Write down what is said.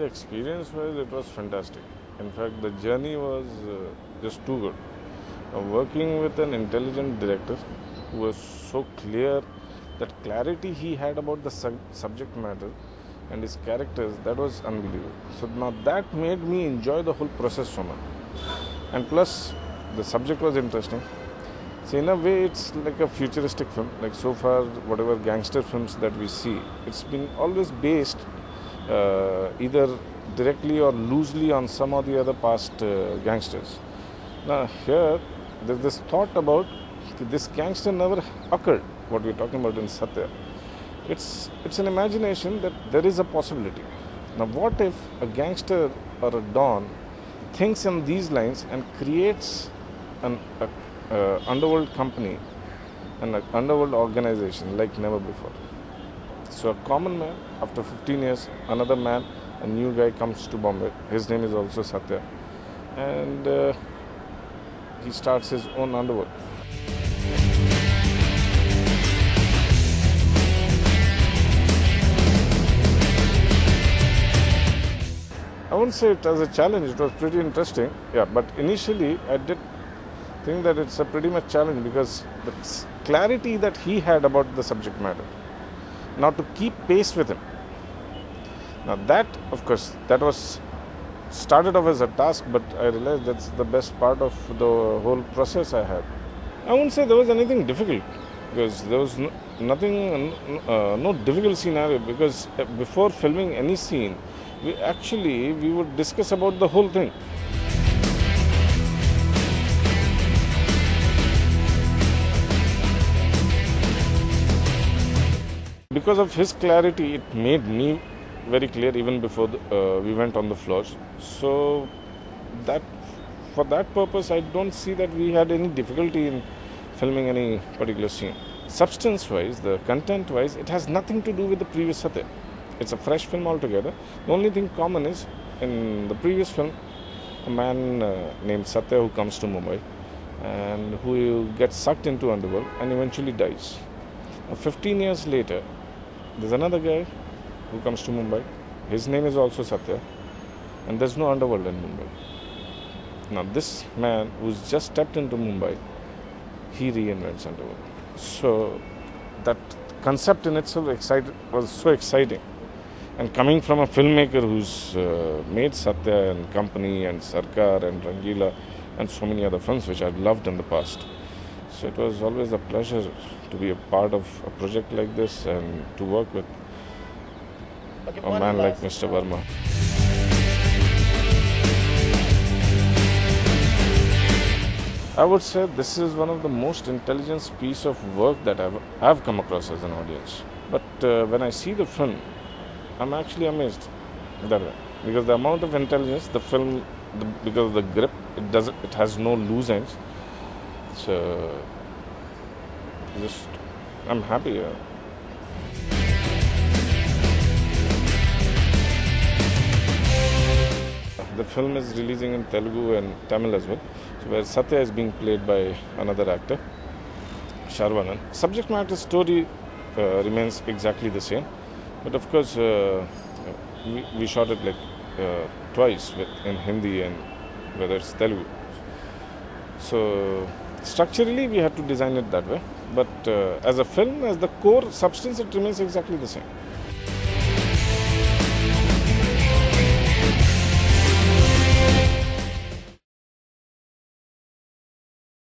experience-wise, it was fantastic. In fact, the journey was just too good. Working with an intelligent director who was so clear, that clarity he had about the subject matter and his characters, that was unbelievable. So now that made me enjoy the whole process so much. And plus, the subject was interesting. So in a way, it's like a futuristic film. Like so far, whatever gangster films that we see, it's been always based either directly or loosely on some or the other past gangsters. Now here, there's this thought about this gangster never occurred, what we're talking about in Satya. It's an imagination that there is a possibility. Now what if a gangster or a don thinks in these lines and creates an underworld company and an underworld organization like never before. So a common man, after 15 years, another man, a new guy comes to Bombay. His name is also Satya. And he starts his own underworld. I wouldn't say it as a challenge, it was pretty interesting. Yeah, but initially I did think that it's a pretty much challenge because the clarity that he had about the subject matter. Now to keep pace with him. Now that, of course, that was started off as a task, but I realized that's the best part of the whole process I had. I wouldn't say there was anything difficult because there was no difficult scenario because before filming any scene, we would discuss about the whole thing. Because of his clarity, it made me very clear even before we went on the floors. So that for that purpose, I don't see that we had any difficulty in filming any particular scene. Substance-wise, the content-wise, it has nothing to do with the previous Satya. It's a fresh film altogether. The only thing common is, in the previous film, a man named Satya who comes to Mumbai and who gets sucked into underworld and eventually dies. Now, 15 years later, there's another guy who comes to Mumbai. His name is also Satya, and there's no underworld in Mumbai. Now this man who's just stepped into Mumbai, he reinvents underworld. So that concept in itself was so exciting. And coming from a filmmaker who's made Satya and Company and Sarkar and Rangila and so many other films which I've loved in the past. So it was always a pleasure to be a part of a project like this and to work with a man like Mr. Verma. I would say this is one of the most intelligent piece of work that I've come across as an audience. But when I see the film, I'm actually amazed that way. Because the amount of intelligence, the film, because of the grip, it has no loose ends. So, I'm happy. The film is releasing in Telugu and Tamil as well, so where Satya is being played by another actor, Sharvanan. Subject matter story remains exactly the same, but of course we shot it like twice in Hindi and whether it's Telugu. So structurally we had to design it that way, but as a film, as the core substance, it remains exactly the same.